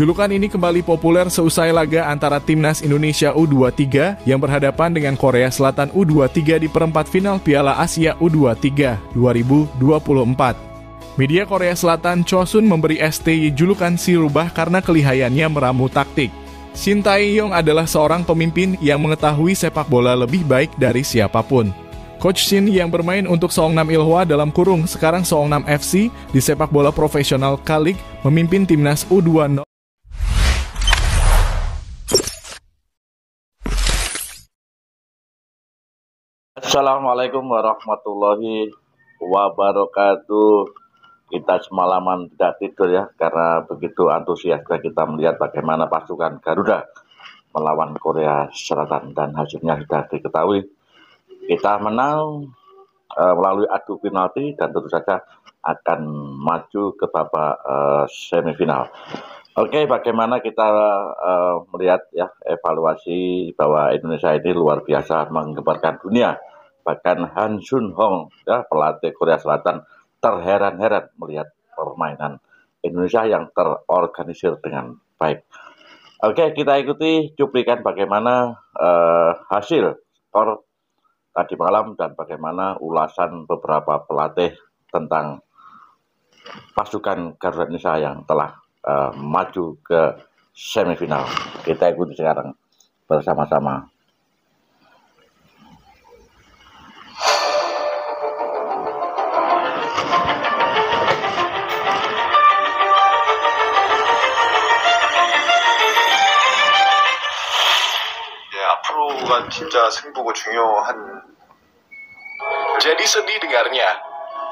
Julukan ini kembali populer seusai laga antara Timnas Indonesia U23 yang berhadapan dengan Korea Selatan U23 di perempat final Piala Asia U23 2024. Media Korea Selatan Chosun memberi STY julukan si rubah karena kelihayannya meramu taktik. Shin Tae-yong adalah seorang pemimpin yang mengetahui sepak bola lebih baik dari siapapun. Coach Shin yang bermain untuk Seongnam Ilhwa dalam kurung sekarang Seongnam FC di sepak bola profesional K-League memimpin timnas U20. Assalamualaikum warahmatullahi wabarakatuh. Kita semalaman tidak tidur ya, karena begitu antusiasnya kita melihat bagaimana pasukan Garuda melawan Korea Selatan, dan hasilnya sudah diketahui. Kita menang melalui adu penalti dan tentu saja akan maju ke babak semifinal. Oke, bagaimana kita melihat ya evaluasi bahwa Indonesia ini luar biasa menggemparkan dunia. Bahkan Han Sun Hong ya, pelatih Korea Selatan terheran-heran melihat permainan Indonesia yang terorganisir dengan baik. Oke, kita ikuti cuplikan bagaimana hasil skor tadi malam dan bagaimana ulasan beberapa pelatih tentang pasukan Garuda Indonesia yang telah maju ke semifinal. Kita ikuti sekarang bersama-sama. 앞으로가 진짜 승부고 중요한. Jadi sedih dengarnya.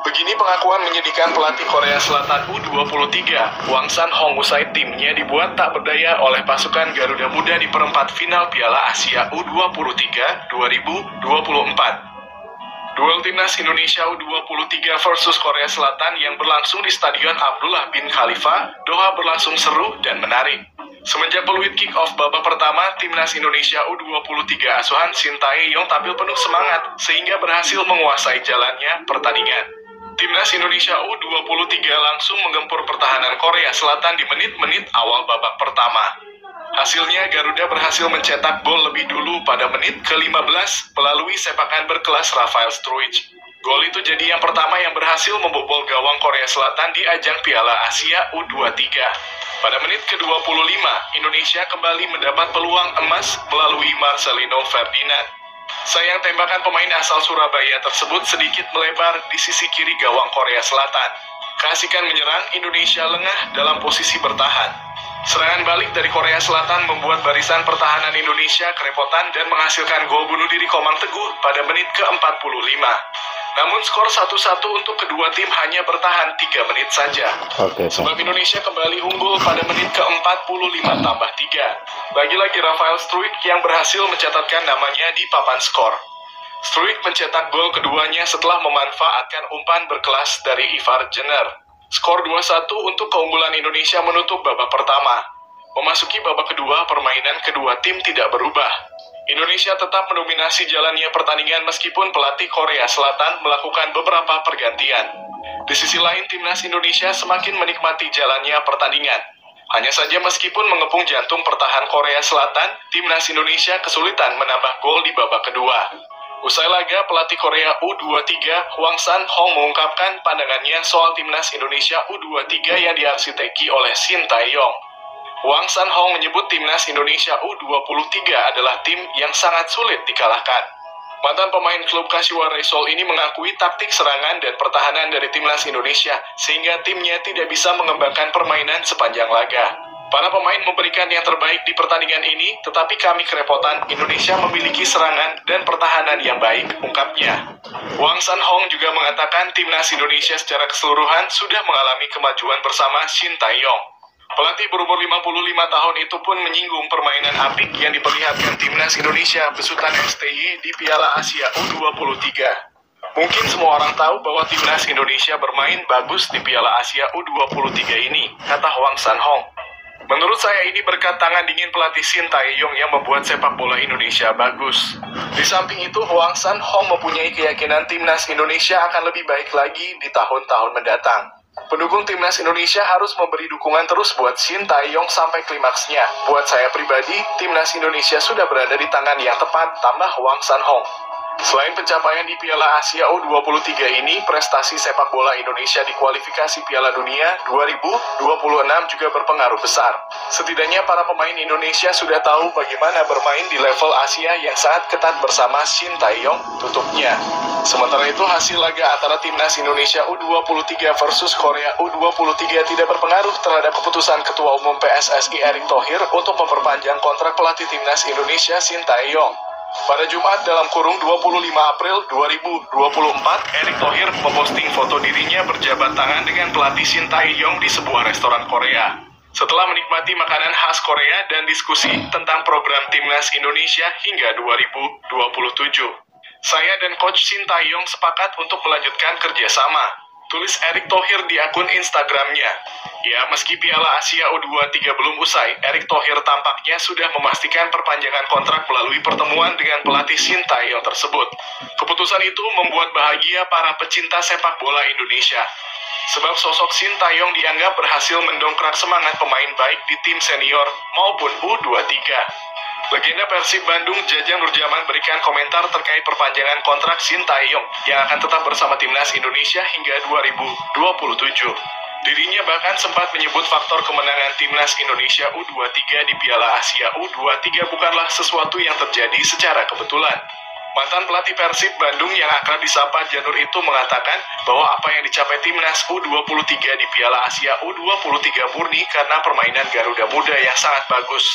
Begini pengakuan menyedihkan pelatih Korea Selatan U23, Hwang San-hong, usai timnya dibuat tak berdaya oleh pasukan Garuda Muda di perempat final Piala Asia U23 2024. Duel timnas Indonesia U23 versus Korea Selatan yang berlangsung di Stadion Abdullah bin Khalifa, Doha berlangsung seru dan menarik. Semenjak peluit kick-off babak pertama, timnas Indonesia U23 asuhan Shin Tae-yong tampil penuh semangat sehingga berhasil menguasai jalannya pertandingan. Timnas Indonesia U23 langsung menggempur pertahanan Korea Selatan di menit-menit awal babak pertama. Hasilnya Garuda berhasil mencetak gol lebih dulu pada menit ke-15 melalui sepakan berkelas Rafael Struijk. Gol itu jadi yang pertama yang berhasil membobol gawang Korea Selatan di ajang Piala Asia U23. Pada menit ke-25, Indonesia kembali mendapat peluang emas melalui Marcelino Ferdinand. Sayang tembakan pemain asal Surabaya tersebut sedikit melebar di sisi kiri gawang Korea Selatan. Keasikan menyerang, Indonesia lengah dalam posisi bertahan. Serangan balik dari Korea Selatan membuat barisan pertahanan Indonesia kerepotan dan menghasilkan gol bunuh diri Komang Teguh pada menit ke-45. Namun skor 1-1 untuk kedua tim hanya bertahan 3 menit saja. Sebab Indonesia kembali unggul pada menit ke-45 tambah 3. Lagi-lagi Rafael Struijk yang berhasil mencatatkan namanya di papan skor. Struijk mencetak gol keduanya setelah memanfaatkan umpan berkelas dari Ivar Jenner. Skor 2-1 untuk keunggulan Indonesia menutup babak pertama. Memasuki babak kedua, permainan kedua tim tidak berubah. Indonesia tetap mendominasi jalannya pertandingan meskipun pelatih Korea Selatan melakukan beberapa pergantian. Di sisi lain, timnas Indonesia semakin menikmati jalannya pertandingan. Hanya saja meskipun mengepung jantung pertahanan Korea Selatan, timnas Indonesia kesulitan menambah gol di babak kedua. Usai laga, pelatih Korea U23, Hwang San-hong mengungkapkan pandangannya soal timnas Indonesia U23 yang diarsiteki oleh Shin Tae-yong. Hwang San-hong menyebut timnas Indonesia U23 adalah tim yang sangat sulit dikalahkan. Mantan pemain klub Kashiwa Reysol ini mengakui taktik serangan dan pertahanan dari timnas Indonesia, sehingga timnya tidak bisa mengembangkan permainan sepanjang laga. Para pemain memberikan yang terbaik di pertandingan ini, tetapi kami kerepotan. Indonesia memiliki serangan dan pertahanan yang baik, ungkapnya. Hwang San-hong juga mengatakan timnas Indonesia secara keseluruhan sudah mengalami kemajuan bersama Shin Tae-yong. Pelatih berumur 55 tahun itu pun menyinggung permainan apik yang diperlihatkan timnas Indonesia besutan STY di Piala Asia U23. Mungkin semua orang tahu bahwa timnas Indonesia bermain bagus di Piala Asia U23 ini, kata Hwang San-hong. Menurut saya ini berkat tangan dingin pelatih Shin Tae-yong yang membuat sepak bola Indonesia bagus. Di samping itu, Hwang San-hong mempunyai keyakinan timnas Indonesia akan lebih baik lagi di tahun-tahun mendatang. Pendukung timnas Indonesia harus memberi dukungan terus buat Shin Tae-yong sampai klimaksnya. Buat saya pribadi, timnas Indonesia sudah berada di tangan yang tepat, tambah Hwang San-hong. Selain pencapaian di Piala Asia U23 ini, prestasi sepak bola Indonesia di kualifikasi Piala Dunia 2026 juga berpengaruh besar. Setidaknya para pemain Indonesia sudah tahu bagaimana bermain di level Asia yang sangat ketat bersama Shin Tae-yong, tutupnya. Sementara itu, hasil laga antara timnas Indonesia U23 versus Korea U23 tidak berpengaruh terhadap keputusan Ketua Umum PSSI Erick Thohir untuk memperpanjang kontrak pelatih timnas Indonesia Shin Tae-yong. Pada Jumat dalam kurung 25 April 2024, Erick Thohir memposting foto dirinya berjabat tangan dengan pelatih Shin Tae-yong di sebuah restoran Korea. Setelah menikmati makanan khas Korea dan diskusi tentang program timnas Indonesia hingga 2027. Saya dan Coach Shin Tae-yong sepakat untuk melanjutkan kerjasama, tulis Erick Thohir di akun Instagramnya. Ya, meski Piala Asia U23 belum usai, Erick Thohir tampaknya sudah memastikan perpanjangan kontrak melalui pertemuan dengan pelatih Shin Tae-yong tersebut. Keputusan itu membuat bahagia para pecinta sepak bola Indonesia. Sebab sosok Shin Tae-yong dianggap berhasil mendongkrak semangat pemain baik di tim senior maupun U23. Legenda Persib Bandung Jajang Nurjaman berikan komentar terkait perpanjangan kontrak Shin Tae-yong yang akan tetap bersama timnas Indonesia hingga 2027. Dirinya bahkan sempat menyebut faktor kemenangan timnas Indonesia U23 di Piala Asia U23 bukanlah sesuatu yang terjadi secara kebetulan. Mantan pelatih Persib Bandung yang akrab disapa Janur itu mengatakan bahwa apa yang dicapai timnas U23 di Piala Asia U23 murni karena permainan Garuda Muda yang sangat bagus.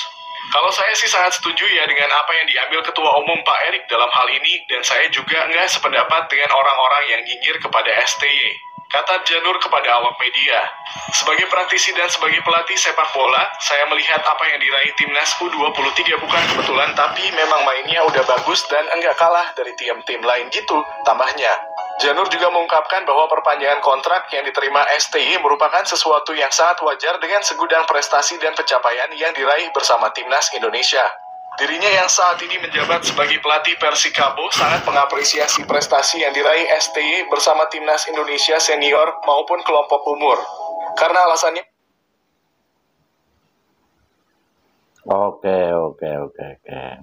Kalau saya sih sangat setuju ya dengan apa yang diambil Ketua Umum Pak Erick dalam hal ini, dan saya juga nggak sependapat dengan orang-orang yang nyinyir kepada STY, kata Janur kepada awak media. Sebagai praktisi dan sebagai pelatih sepak bola, saya melihat apa yang diraih timnas U23 bukan kebetulan, tapi memang mainnya udah bagus dan enggak kalah dari tim-tim lain gitu, tambahnya. Janur juga mengungkapkan bahwa perpanjangan kontrak yang diterima STY merupakan sesuatu yang sangat wajar dengan segudang prestasi dan pencapaian yang diraih bersama timnas Indonesia. Dirinya yang saat ini menjabat sebagai pelatih Persikabo sangat mengapresiasi prestasi yang diraih STY bersama timnas Indonesia senior maupun kelompok umur. Karena alasannya... Oke.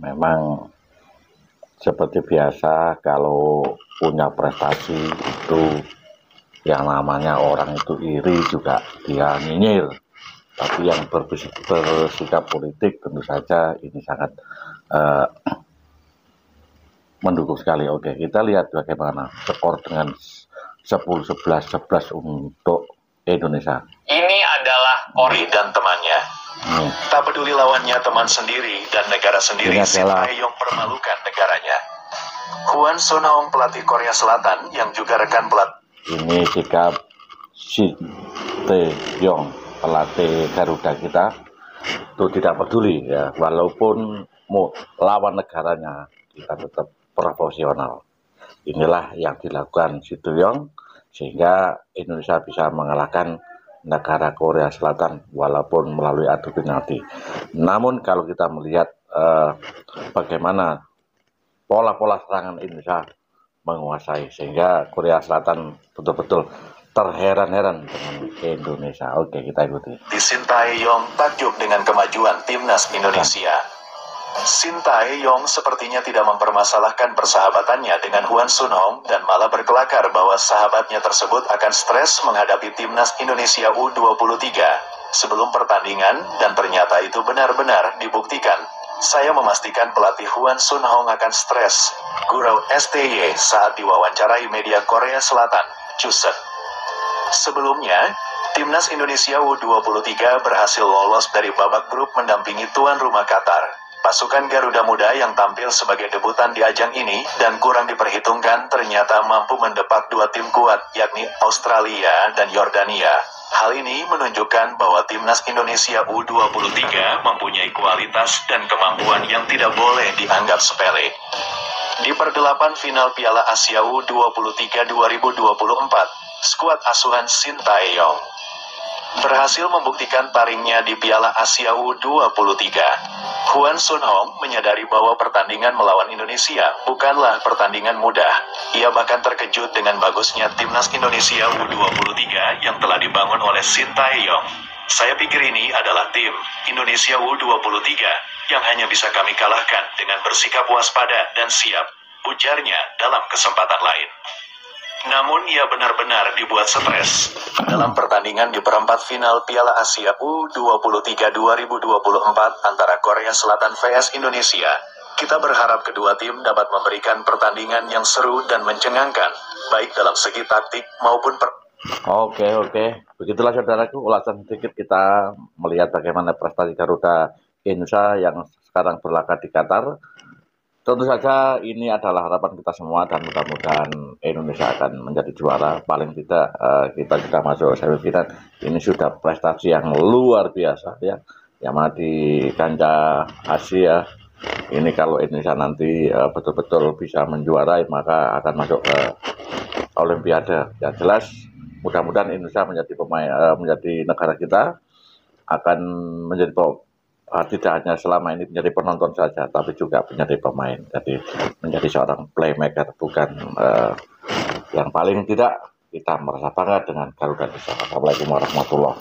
Memang seperti biasa kalau punya prestasi itu yang namanya orang itu iri juga dia nyinyir. Tapi yang bersikap politik tentu saja ini sangat mendukung sekali. Oke, kita lihat bagaimana skor dengan 10-11-11 untuk Indonesia. Ini adalah Ori dan temannya. Tak peduli lawannya teman sendiri dan negara sendiri, Shin Tae-yong permalukan negaranya. Hwang San-hong pelatih Korea Selatan yang juga rekan pelatih. Ini sikap Shin Tae-yong pelatih Garuda kita itu tidak peduli ya, walaupun lawan negaranya kita tetap profesional. Inilah yang dilakukan Shin Tae-yong sehingga Indonesia bisa mengalahkan negara Korea Selatan walaupun melalui adu penalti. Namun kalau kita melihat bagaimana pola-pola serangan Indonesia menguasai, sehingga Korea Selatan betul-betul terheran-heran dengan Indonesia. Oke, kita ikuti. Shin Tae-yong takjub dengan kemajuan timnas Indonesia. Shin Tae-yong sepertinya tidak mempermasalahkan persahabatannya dengan Hwang San-hong dan malah berkelakar bahwa sahabatnya tersebut akan stres menghadapi timnas Indonesia U23 sebelum pertandingan, dan ternyata itu benar-benar dibuktikan. Saya memastikan pelatih Hwang San-hong akan stres, gurau STY saat diwawancarai media Korea Selatan, Chuseok. Sebelumnya, timnas Indonesia U23 berhasil lolos dari babak grup mendampingi tuan rumah Qatar. Pasukan Garuda Muda yang tampil sebagai debutan di ajang ini dan kurang diperhitungkan ternyata mampu mendepak dua tim kuat, yakni Australia dan Yordania. Hal ini menunjukkan bahwa timnas Indonesia U23 mempunyai kualitas dan kemampuan yang tidak boleh dianggap sepele. Di perdelapan final Piala Asia U23 2024, skuad asuhan Shin Tae-yong berhasil membuktikan taringnya di Piala Asia U23. Hwan Sun-hong menyadari bahwa pertandingan melawan Indonesia bukanlah pertandingan mudah. Ia bahkan terkejut dengan bagusnya timnas Indonesia U23 yang telah dibangun oleh Shin Tae-yong. Saya pikir ini adalah tim Indonesia U23 yang hanya bisa kami kalahkan dengan bersikap waspada dan siap, ujarnya dalam kesempatan lain. Namun ia benar-benar dibuat stres. Dalam pertandingan di perempat final Piala Asia U23 2024 antara Korea Selatan vs Indonesia, kita berharap kedua tim dapat memberikan pertandingan yang seru dan mencengangkan, baik dalam segi taktik maupun Oke. Begitulah saudaraku, ulasan sedikit kita melihat bagaimana prestasi Garuda Indonesia yang sekarang berlaga di Qatar. Tentu saja ini adalah harapan kita semua dan mudah-mudahan Indonesia akan menjadi juara. Paling tidak kita sudah masuk semifinal. Ini sudah prestasi yang luar biasa ya. Yang mana di kancah Asia ini kalau Indonesia nanti betul-betul bisa menjuarai maka akan masuk ke Olimpiade. Ya jelas mudah-mudahan Indonesia menjadi pemain menjadi negara kita akan menjadi tidak hanya selama ini menjadi penonton saja, tapi juga menjadi pemain. Jadi menjadi seorang playmaker, bukan yang paling tidak kita merasa bangga dengan Garuda Indonesia. Assalamualaikum warahmatullahi wabarakatuh.